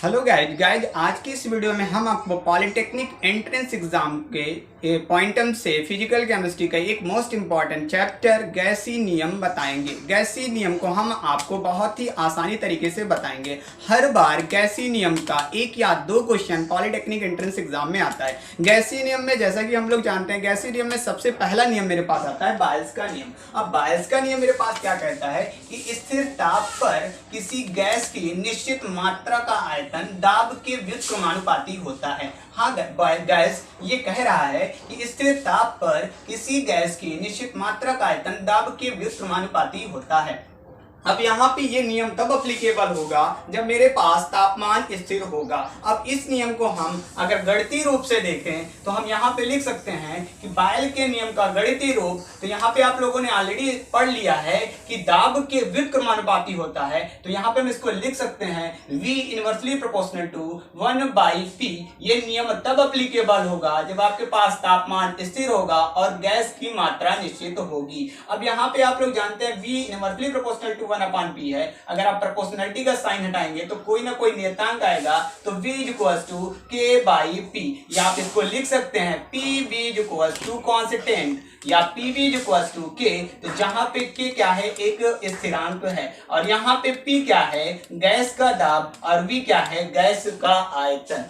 Hello guys आज की इस वीडियो में हम आपको पॉलिटेक्निक एंट्रेंस एग्जाम के पॉइंटम से फिजिकल केमिस्ट्री का एक मोस्ट इंपॉर्टेंट चैप्टर गैसी नियम बताएंगे। गैसी नियम को हम आपको बहुत ही आसानी तरीके से बताएंगे। हर बार गैसी नियम का एक या दो क्वेश्चन पॉलिटेक्निक एंट्रेंस एग्जाम में आता है। गैसी नियम में जैसा कि हम लोग जानते हैं, गैसी नियम में सबसे पहला नियम मेरे पास आता है बायल्स का नियम। अब बायल्स का नियम मेरे पास क्या कहता है कि स्थिर ताप पर किसी गैस की निश्चित मात्रा का आयतन दाब के व्युत्क्रमानुपाती होता है। हाँ गैस ये कह रहा है कि स्थिर ताप पर किसी गैस की निश्चित मात्रा का आयतन दाब के व्युत्क्रमानुपाती होता है। अब यहाँ पे ये नियम तब अप्लीकेबल होगा जब मेरे पास तापमान स्थिर होगा। अब इस नियम को हम अगर गणितीय रूप से देखें तो हम यहाँ पे लिख सकते हैं कि बायल के नियम का गणितीय रूप, तो यहाँ पे आप लोगों ने ऑलरेडी पढ़ लिया है कि दाब के व्युत्क्रमानुपाती होता है। तो यहाँ पे हम इसको लिख सकते हैं V inversely proportional to 1/P। ये नियम तब अप्लीकेबल होगा जब आपके पास तापमान स्थिर होगा और गैस की मात्रा निश्चित होगी। अब यहाँ पे आप लोग जानते हैं V inversely proportional to 1/P है। अगर आप प्रोपोर्शनलिटी का साइन हटाएंगे तो कोई ना कोई नियतांक आएगा, तो V इक्वल्स टू K/P, या आप इसको लिख सकते हैं PV इक्वल्स टू कांस्टेंट या PV इक्वल्स टू K। तो जहां पे K क्या है, एक स्थिरांक है, और यहाँ पे P क्या है, गैस का दाब, और V क्या है, गैस का आयतन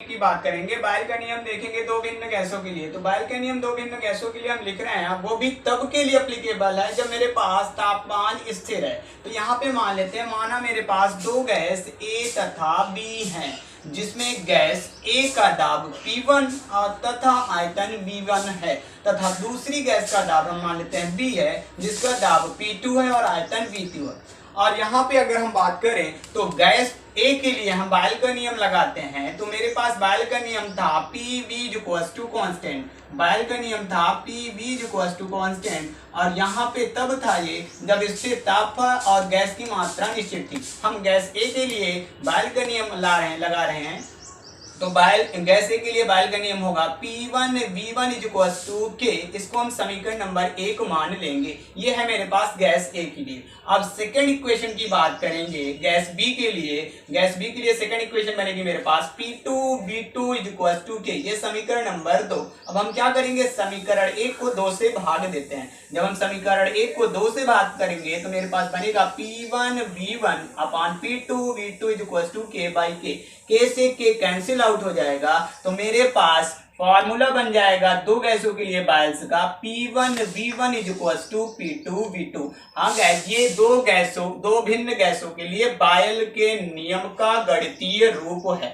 की बात करेंगे। बायल का नियम देखेंगे दो भिन्न गैसों के लिए। तो बायल का नियम दो भिन्न गैसों के लिए हम लिख रहे हैं, वो भी तब के लिए एप्लीकेबल है जब मेरे पास तापमान स्थिर है। तो यहाँ पे मान लेते हैं, माना मेरे पास दो गैस A तथा B हैं, जिसमें गैस A का दाब P1 और तथा आयतन V1 है, तथा दूसरी गैस का दाब हम मान लेते हैं B है, जिसका दाब P2 है और आयतन V2 है। और यहाँ पे अगर हम बात करें तो गैस A के लिए हम बायल का नियम लगाते हैं। तो मेरे पास बायल का नियम था PV इक्वल्स टू कांस्टेंट, बायल का नियम था PV इक्वल्स टू कांस्टेंट, और यहाँ पे तब था ये जब स्थिर ताप और गैस की मात्रा निश्चित थी। हम गैस A के लिए बायल का नियम लगा रहे हैं। तो गैस A के लिए बायल का नियम होगा P1 V1 equals to K। इसको हम समीकरण नंबर 1 मान लेंगे। ये है मेरे पास गैस A के लिए। अब सेकंड इक्वेशन की बात करेंगे गैस B के लिए। गैस B के लिए सेकंड इक्वेशन बनेगी मेरे पास P2 V2 equals to K। ये समीकरण नंबर 2। अब हम क्या करेंगे, समीकरण 1 को 2 से भाग देते हैं। जब हम समीकरण 1 को 2 से भाग करेंगे तो मेरे पास बनेगा P1 V1 upon P2 V2 equals to K/K। K से K कैंसिल आउट हो जाएगा, तो मेरे पास फॉर्मूला बन जाएगा दो गैसों के लिए बायल्स का P1 V1 equals to P2 V2। हाँ गैस, ये दो भिन्न गैसों के लिए बायल के नियम का गणितीय रूप है।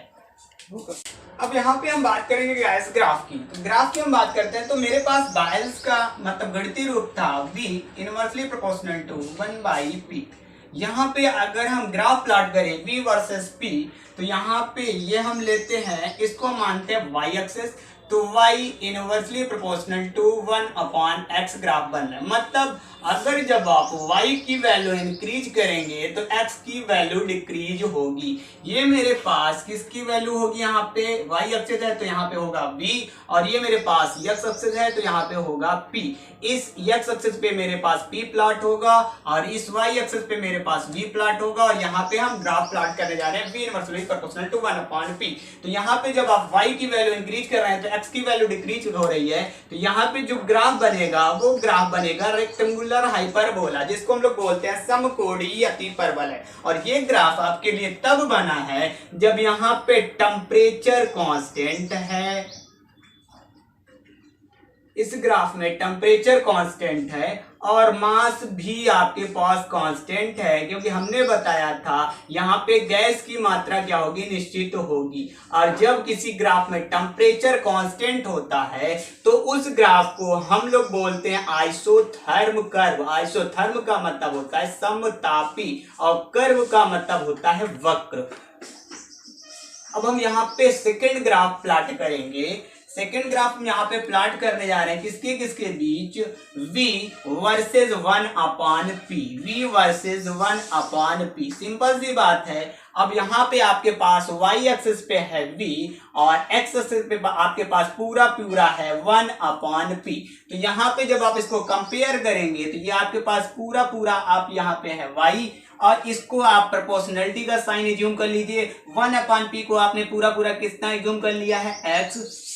अब यहाँ पे हम बात करेंगे गैस ग्राफ की। तो ग्राफ की हम बात करते हैं, तो मेरे पास बायल्स का मतलब गणितीय रूप था V inversely proportional to 1/P। यहाँ पे अगर हम ग्राफ प्लॉट करें V वर्सेस P, तो यहाँ पे ये हम लेते हैं, इसको मानते हैं Y एक्सिस। तो Y inversely proportional to 1/x graph बन रहा है। मतलब अगर जब आप Y की वैल्यू इंक्रीज करेंगे तो X की वैल्यू डिक्रीज होगी। ये मेरे पास किसकी वैल्यू होगी, यहाँ पे Y एक्सिस है तो यहाँ पे होगा V, और ये मेरे पास X एक्सिस है तो यहाँ पे होगा P। इस X एक्सिस पे मेरे पास P प्लॉट होगा और इस Y एक्सिस पे मेरे पास V प्लॉट होगा, और यहाँ पे हम ग्राफ प्लॉट करने जा रहे हैं V inversely proportional to 1/P। तो यहाँ पे जब आप Y की वैल्यू इंक्रीज कर रहे हैं तो X की वैल्यू डिक्रीज हो रही है। तो यहाँ पे जो ग्राफ बनेगा वो ग्राफ बनेगा रेक्टेंगुलर हाइपरबोला, जिसको हम लोग बोलते हैं समकोणीय अतिपरवलय। और ये ग्राफ आपके लिए तब बना है जब यहाँ पे टेम्परेचर कांस्टेंट है। इस ग्राफ में टेम्परेचर कांस्टेंट है और मास भी आपके पास कांस्टेंट है, क्योंकि हमने बताया था यहाँ पे गैस की मात्रा क्या होगी, निश्चित होगी। और जब किसी ग्राफ में टेम्परेचर कांस्टेंट होता है तो उस ग्राफ को हम लोग बोलते हैं आइसोथर्म कर्व। आइसोथर्म का मतलब होता है समतापी और कर्व का मतलब होता है वक्र। अब हम यहाँ पे सेकेंड ग्राफ प्लॉट करेंगे। सेकंड ग्राफ हम यहाँ पे प्लॉट करने जा रहे हैं किसके किसके बीच, v versus 1/p, v versus 1/p। Simple सी बात है। अब यहाँ पे आपके पास y एक्सिस पे है v और x एक्सिस पे आपके पास पूरा पूरा है 1/p। तो यहाँ पे जब आप इसको कंपेयर करेंगे तो ये आपके पास पूरा पूरा आप यहाँ पे है y और इसको आप प्रोपोर्शनलिटी का साइन एज्यूम कर लीजिए। 1/p को आपने पूरा पूरा कितना एज्यूम कर लिया है, x।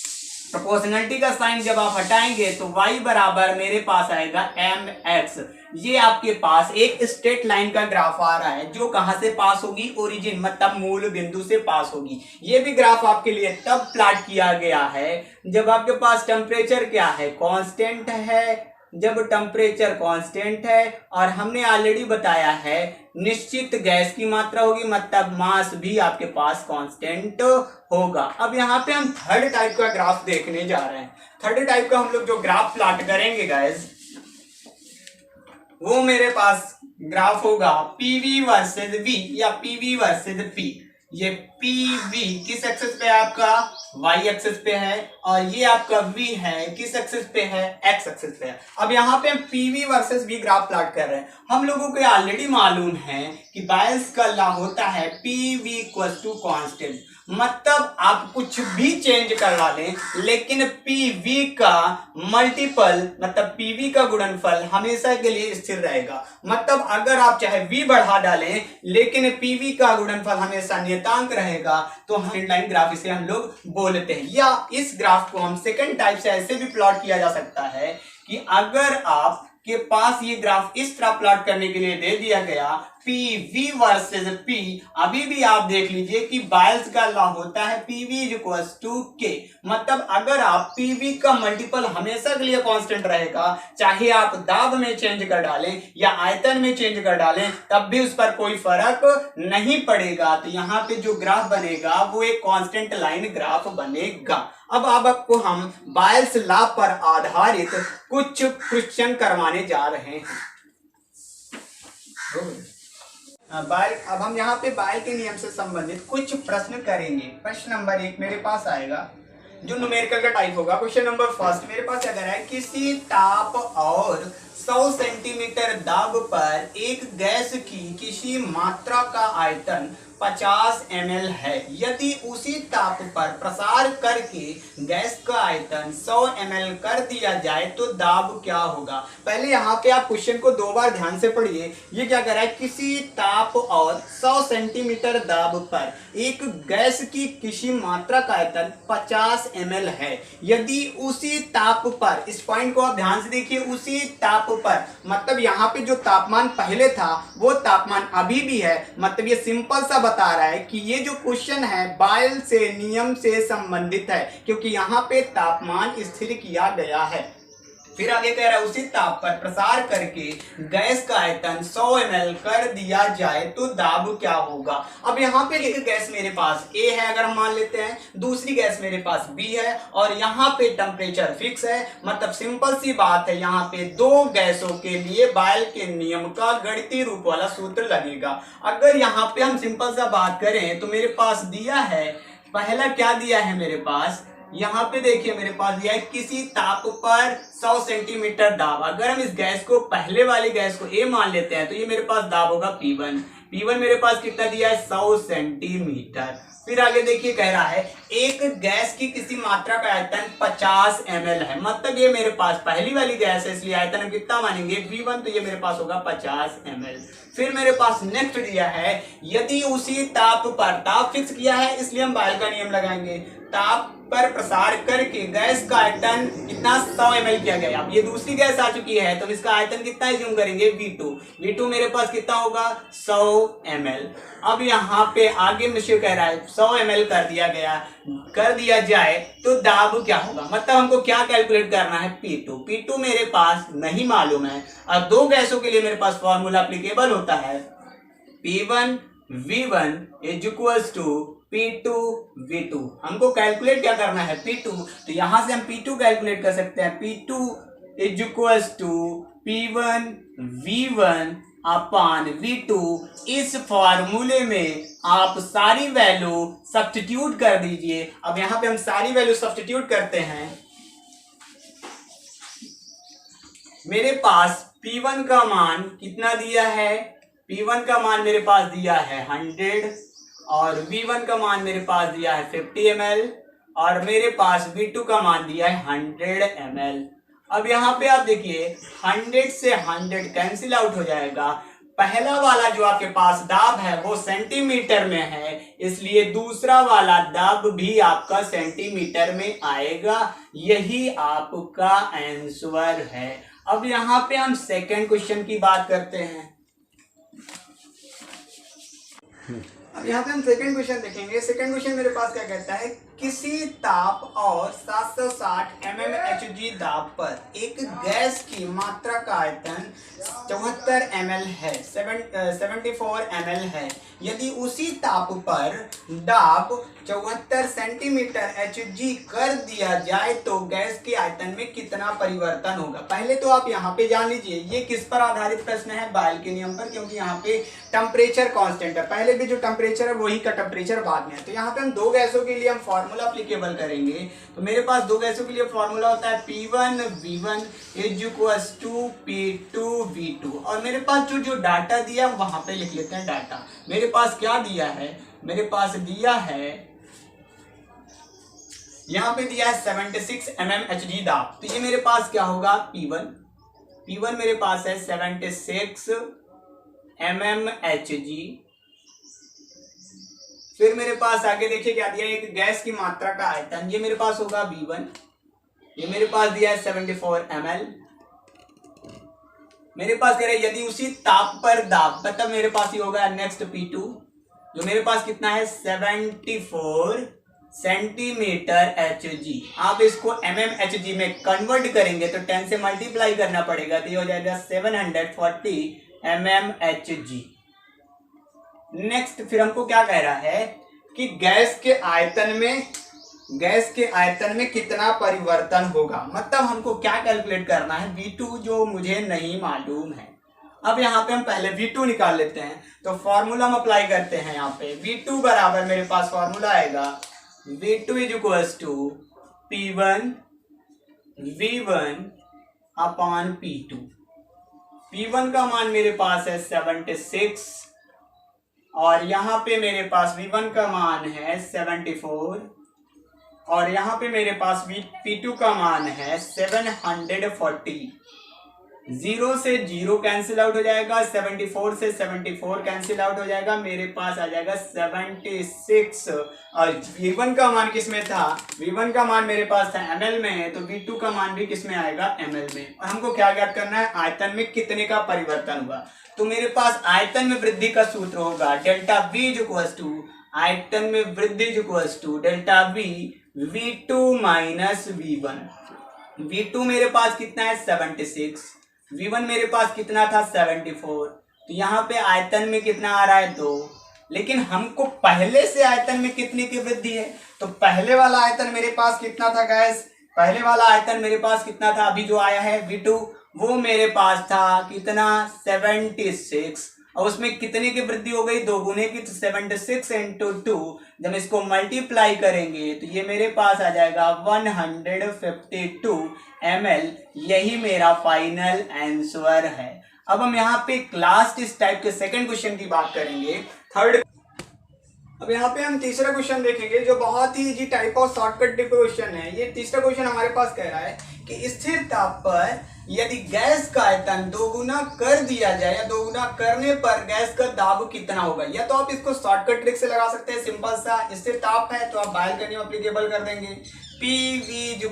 प्रोपोर्शनलिटी का साइन जब आप हटाएंगे तो y बराबर मेरे पास आएगा mx। ये आपके पास एक स्ट्रेट लाइन का ग्राफ आ रहा है जो कहां से पास होगी, ओरिजिन मतलब मूल बिंदु से पास होगी। ये भी ग्राफ आपके लिए तब प्लॉट किया गया है जब आपके पास टेम्परेचर क्या है, कांस्टेंट है। जब टेम्परेचर कांस्टेंट है और हमने ऑलरेडी बताया है निश्चित गैस की मात्रा होगी मतलब मास भी आपके पास कांस्टेंट होगा। अब यहाँ पे हम थर्ड टाइप का ग्राफ देखने जा रहे हैं। थर्ड टाइप का हम लोग जो ग्राफ प्लॉट करेंगे गाइस, वो मेरे पास ग्राफ होगा PV वर्सेस V या PV वर्सेस P। ये PV किस एक्सिस पे है आपका, y एक्सिस पे है और ये आपका V है किस एक्सिस पे है, x एक्सिस पे है। अब यहाँ पे हम PV versus V graph plot कर रहे हैं। हम लोगों को ऑलरेडी मालूम है कि बायल्स का लॉ होता है PV इक्वल टू कांस्टेंट, मतलब आप कुछ भी चेंज कर डालें लेकिन PV का मल्टीपल मतलब PV का गुणनफल हमेशा के लिए स्थिर रहेगा। मतलब अगर आप चाहे V बढ़ा डालें लेकिन PV का गुणनफल हमेशा नियतांक रहेगा तो हम लाइन ग्राफ इसे हम लोग बोलते हैं। या इस ग्राफ को हम सेकंड टाइप से ऐसे भी प्लॉट किया जा सकता है कि अगर आप के पास ये ग्राफ इस तरह प्लॉट करने के लिए दे दिया गया PV वर्सेस P, अभी भी आप देख लीजिए कि बायल्स का लॉ होता है PV इक्वल्स टू K। मतलब अगर आप PV का मल्टीपल हमेशा के लिए कांस्टेंट रहेगा, चाहे आप दाब में चेंज कर डालें या आयतन में चेंज कर डालें तब भी उस पर कोई फर्क नहीं पड़ेगा। तो यहाँ पे जो ग्राफ बनेगा वो एक कांस्टेंट लाइन ग्राफ बनेगा। अब आपको हम बायल्स लॉ पर आधारित कुछ क्वेश्चन करवाने जा रहे हैं। अब हम यहाँ पे बायल के नियम से संबंधित कुछ प्रश्न करेंगे। प्रश्न नंबर 1 मेरे पास आएगा जो न्यूमेरिकल का टाइप होगा। क्वेश्चन नंबर फर्स्ट मेरे पास अगर है किसी ताप और 100 सेंटीमीटर दाब पर एक गैस की किसी मात्रा का आयतन 50 ml है। यदि उसी ताप पर प्रसार करके गैस का आयतन 100 ml कर दिया जाए तो दाब क्या होगा। पहले यहाँ पे आप क्वेश्चन को 2 बार ध्यान से पढ़िए। ये क्या कर रहा है, किसी ताप और 100 सेंटीमीटर दाब पर एक गैस की किसी मात्रा का आयतन 50 ml है। यदि उसी ताप पर, इस पॉइंट को आप ध्यान से देखिए, उसी ताप पर मतलब यहाँ पे जो तापमान पहले था वो तापमान अभी भी है। मतलब ये सिंपल सा बता रहा है कि ये जो क्वेश्चन है बायल से नियम से संबंधित है क्योंकि यहाँ पे तापमान स्थिर किया गया है। फिर आगे कह रहा है उसी ताप पर प्रसार करके गैस का आयतन 100 ml कर दिया जाए तो दाब क्या होगा। अब यहाँ पे एक गैस मेरे पास A है अगर हम मान लेते हैं, दूसरी गैस मेरे पास B है और यहाँ पे टेम्परेचर फिक्स है। मतलब सिंपल सी बात है, यहाँ पे 2 गैसों के लिए बायल के नियम का गणितीय रूप वाला सूत्र लगेगा। अगर यहाँ पे हम सिंपल सा बात करें तो मेरे पास दिया है, पहला क्या दिया है मेरे पास, यहाँ पे देखिए मेरे पास दिया है किसी ताप पर 100 सेंटीमीटर दाब। अगर हम इस गैस को, पहले वाली गैस को A मान लेते हैं तो ये मेरे पास दाब होगा P1। P1 मेरे पास कितना दिया है, 100 सेंटीमीटर। फिर आगे देखिए कह रहा है एक गैस की किसी मात्रा का आयतन 50 ml है। मतलब ये मेरे पास पहली वाली गैस है इसलिए आयतन हम कितना मानेंगे V1, तो ये मेरे पास होगा 50 ml। फिर मेरे पास नेक्स्ट दिया है यदि उसी ताप पर, ताप फिक्स किया है इसलिए हम बायल का नियम लगाएंगे, ताप पर प्रसार करके गैस का आयतन कितना 100 ml किया गया। अब ये दूसरी गैस आ चुकी है तो इसका आयतन कितना एज्यूम करेंगे, V2 मेरे पास कितना होगा 100 ml। अब यहाँ पे आगे मुझे कह रहा है 100 ml कर दिया जाए तो दाब क्या होगा। मतलब हमको क्या कैलकुलेट करना है, P2 मेरे पास नहीं मालूम है और 2 गैसों के लिए मेरे पास फॉर्मूला एप्लीकेबल होता है P1 V1 is equals to P2 V2। हमको कैलकुलेट क्या करना है, P2, तो यहां से हम P2 कैलकुलेट कर सकते हैं। P2 is equals to P1 V1 upon V2। इस फॉर्मूले में आप सारी वैल्यू सब्स्टिट्यूट कर दीजिए। अब यहां पे हम सारी वैल्यू सब्स्टिट्यूट करते हैं। मेरे पास P1 का मान कितना दिया है, P1 का मान मेरे पास दिया है 100 और V1 का मान मेरे पास दिया है 50 ml और मेरे पास V2 का मान दिया है 100 ml। अब यहाँ पे आप देखिए 100 से 100 कैंसिल आउट हो जाएगा। पहला वाला जो आपके पास दाब है वो सेंटीमीटर में है, इसलिए दूसरा वाला दाब भी आपका सेंटीमीटर में आएगा। यही आपका आंसर है। अब यहाँ पे हम सेकंड क्वेश्चन की बात करते हैं। अब यहाँ पे हम सेकंड क्वेश्चन देखेंगे। सेकंड क्वेश्चन मेरे पास क्या कहता है, किसी ताप और 760 mmHg दाब पर एक गैस की मात्रा का आयतन 74 ml है, 74 ml है। यदि उसी ताप पर दाब 74 सेंटीमीटर Hg कर दिया जाए तो गैस के आयतन में कितना परिवर्तन होगा। पहले तो आप यहाँ पे जान लीजिए ये किस पर आधारित प्रश्न है, बॉयल के नियम पर, क्योंकि यहाँ पे टेम्परेचर कांस्टेंट है। पहले भी जो टेम्परेचर है वही का टेम्परेचर बाद में है। तो यहाँ पे हम दो गैसों के लिए हम फॉर्मूला अप्लीकेबल करेंगे। तो मेरे पास दो गैसों के लिए फॉर्मूला होता है P1V1 = P2V2 और मेरे पास जो डाटा दिया वहां पे लिख लेते हैं डाटा। मेरे पास क्या दिया है, मेरे पास दिया है यहाँ पे दिया है 76 mmHg दाब। तो ये मेरे पास क्या होगा, P1 मेरे पास है 76 mmHg। फिर मेरे पास आगे देखिए क्या दिया है, एक गैस की मात्रा का आयतन, ये मेरे पास होगा V1। ये मेरे पास दिया है 74 ml। मेरे पास कह रहे हैं यदि उसी ताप पर दाब, मतलब मेरे पास ये होगा नेक्स्ट P2 जो मेरे पास कितना है 74 सेंटीमीटर Hg। आप इसको mmHg में कन्वर्ट करेंगे तो 10 से मल्टीप्लाई करना पड़ेगा, तो ये हो जाएगा 740 mmHg। नेक्स्ट फिर हमको क्या कह रहा है कि गैस के आयतन में कितना परिवर्तन होगा, मतलब हमको क्या कैलकुलेट करना है, V2 जो मुझे नहीं मालूम है। अब यहाँ पे हम पहले V2 निकाल लेते हैं। तो फॉर्मूला हम अप्लाई करते हैं। यहाँ पे V2 बराबर मेरे पास फॉर्मूला आएगा V2 = P1V1 अपान P2। P1 का मान मेरे पास है 76 और यहाँ पे मेरे पास V1 का मान है 74 और यहाँ पे मेरे पास P2 का मान है 740। 0 से 0 कैंसिल आउट हो जाएगा, 74 से 74 कैंसिल आउट हो जाएगा, मेरे पास आ जाएगा 76। और V1 का मान किस में था, V1 का मान मेरे पास था ml में है, तो V2 का मान भी किस में आएगा, ml में। और हमको क्या ज्ञात करना है, आयतन में कितने का परिवर्तन हुआ। तो मेरे पास आयतन में वृद्धि का सूत्र होगा डेल्टा V = आयतन में वृद्धि = delta V V2 minus V1। V2 मेरे पास कितना है 76, V1 मेरे पास कितना था 74। तो यहाँ पे आयतन में कितना आ रहा है 2, लेकिन हमको पहले से आयतन में कितने की वृद्धि है। तो पहले वाला आयतन मेरे पास कितना था गैस, पहले वाला आयतन मेरे पास कितना था, अभी जो आया है V2 वो मेरे पास था कितना 76 और उसमें कितने की वृद्धि हो गई, 2 गुने की। तो 76 × 2 जब इसको मल्टीप्लाई करेंगे तो ये मेरे पास आ जाएगा 152 ml। यही मेरा फाइनल आंसर है। अब हम यहाँ पे लास्ट इस टाइप के सेकंड क्वेश्चन की बात करेंगे, थर्ड। अब यहाँ पे हम तीसरा क्वेश्चन देखेंगे जो बहुत ही easy type of shortcut question है। ये तीसरा क्वेश्चन हमारे पास कह रहा है कि स्थिर ताप पर यदि गैस का आयतन 2 गुना कर दिया जाए या 2 गुना करने पर गैस का दाब कितना होगा। या तो आप इसको शॉर्टकट ट्रिक से लगा सकते हैं, सिंपल सा, स्थिर ताप है तो आप बॉयल का नियम एप्लीकेबल कर देंगे, PV =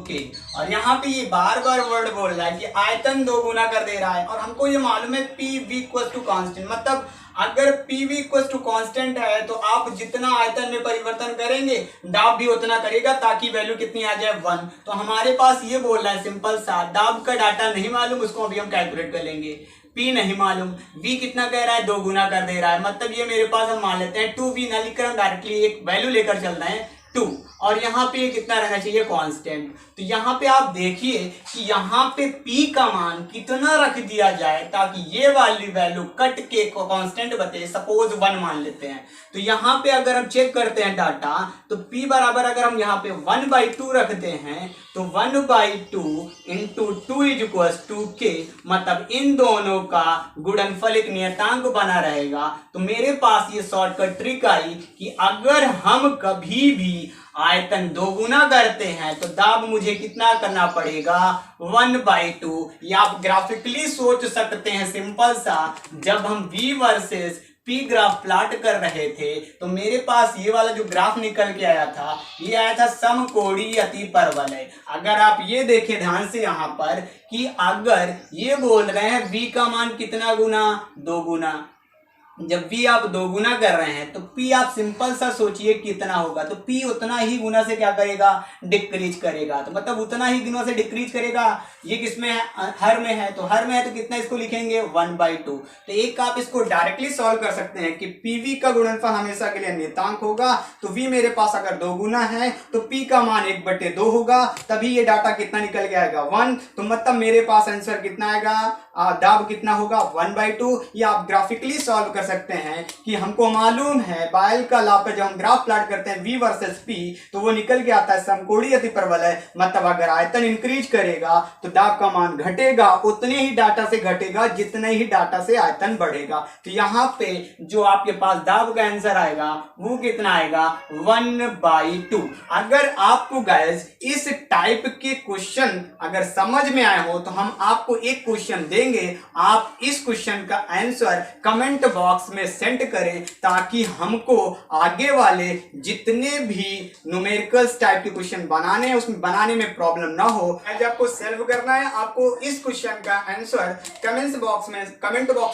K। और यहाँ पे ये बार बार वर्ड बोल रहा है कि आयतन 2 गुना कर दे रहा है और हमको ये मालूम है PV = कांस्टेंट। मतलब अगर PV = कांस्टेंट है तो आप जितना आयतन में परिवर्तन करेंगे दाब भी उतना करेगा ताकि वैल्यू कितनी आ जाए 1। तो हमारे पास ये बोल रहा है सिंपल सा, दाब का डाटा नहीं मालूम, उसको अभी हम कैलकुलेट कर लेंगे। P नहीं मालूम, V कितना कह रहा है 2 गुना कर दे रहा है, मतलब ये मेरे पास हम मान लेते हैं 2V ना लिखकर हम डायरेक्टली एक वैल्यू लेकर चलते हैं 2। और यहाँ पे ये कितना रहना चाहिए, कांस्टेंट। तो यहाँ पे आप देखिए कि यहाँ पे P का मान कितना रख दिया जाए ताकि ये वाली वैल्यू कट के कांस्टेंट बते, सपोज 1 मान लेते हैं। तो यहाँ पे अगर हम चेक करते हैं डाटा, तो P बराबर अगर हम यहाँ पे 1/2 रखते हैं तो 1/2 into 2 is equal to K, मतलब इन दोनों का गुणनफल एक नियतांक बना रहेगा। तो मेरे पास ये शॉर्टकट ट्रिक आई कि अगर हम कभी भी आयतन दोगुना करते हैं तो दाब मुझे कितना करना पड़ेगा, 1/2। या आप ग्राफिकली सोच सकते हैं सिंपल सा, जब हम V versus P graph plot कर रहे थे तो मेरे पास ये वाला जो ग्राफ निकल के आया था, ये आया था समकोणीय अतिपरवलय। अगर आप ये देखें ध्यान से यहाँ पर कि अगर ये बोल रहे हैं V का मान कितना गुना, 2 गुना। जब V आप 2 गुना कर रहे हैं तो P आप सिंपल सा सोचिए कितना होगा, तो P उतना ही गुना से क्या करेगा, डिक्रीज करेगा। तो मतलब उतना ही गुना से डिक्रीज करेगा। ये किसमें है, हर में है, तो हर में है तो कितना इसको लिखेंगे, 1/2। तो एक आप इसको डायरेक्टली सॉल्व कर सकते हैं कि PV का गुणनफल हमेशा के लिए नियतांक होगा। तो V मेरे पास अगर 2 गुना है तो P का मान 1/2 होगा, तभी ये डाटा कितना निकल के आएगा, 1। तो मतलब मेरे पास आंसर कितना आएगा, दाब कितना होगा, 1/2। या आप ग्राफिकली सॉल्व कर सकते हैं कि हमको मालूम है बायल का लॉ पे जब हम ग्राफ प्लॉट करते हैं V वर्सेस P तो वो निकल के आता है समकोणीय अतिपरवलय। मतलब अगर आयतन इंक्रीज करेगा तो दाब का मान घटेगा, उतने ही डाटा से घटेगा जितने ही डाटा से आयतन बढ़ेगा। तो यहाँ पे जो आपके पास दाब का आंसर आएगा वो कितना आएगा, 1/2। अगर आपको गाइस इस टाइप के क्वेश्चन अगर समझ में आए हो तो हम आपको एक क्वेश्चन देंगे, आप इस क्वेश्चन का आंसर कमेंट बॉक्स में सेंड करें ताकि हमको आगे वाले जितने भी न्यूमेरिकल्स टाइप के क्वेश्चन बनाने हैं उसमें बनाने में प्रॉब्लम ना हो। आज आपको सॉल्व करना है, आपको इस क्वेश्चन का आंसर कमेंट बॉक्स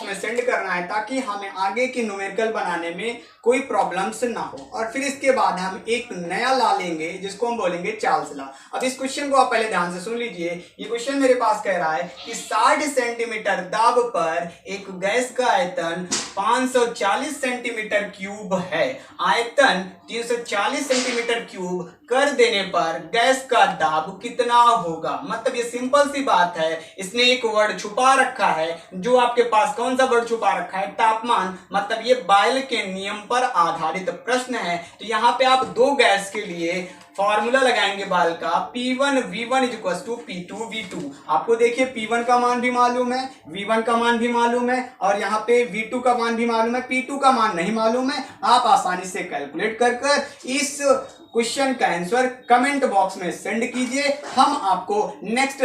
में सेंड करना है ताकि हमें आगे की न्यूमेरिकल बनाने में कोई प्रॉब्लम्स ना हो। और फिर इसके बाद हम एक नया लॉ लेंगे जिसको हम बोलेंगे चार्ल्स लॉ। अब इस क्वेश्चन को आप पहले ध्यान से सुन लीजिए। ये क्वेश्चन मेरे पास कह रहा है कि 60 सेंटीमीटर दाब पर एक गैस का आयतन 540 सेंटीमीटर क्यूब है। आयतन 340 सेंटीमीटर क्यूब कर देने पर गैस का दाब कितना होगा। मतलब ये सिंपल सी बात है, इसने एक वर्ड छुपा रखा है। जो आपके पास कौन सा वर्ड छुपा रखा है, तापमान। मतलब ये बायल के नियम पर आधारित प्रश्न है। तो यहाँ पे आप 2 गैस के लिए फॉर्मूला लगाएंगे बाल का, P1V1 is equal to P2V2। आपको देखिए P1 का मान भी मालूम है, V1 का मान भी मालूम है और यहाँ पे V2 का मान भी मालूम है। P2 का मान नहीं मालूम है, आप आसानी से कैलकुलेट कर इस क्वेश्चन का आंसर कमेंट बॉक्स में सेंड कीजिए। हम आपको नेक्स्ट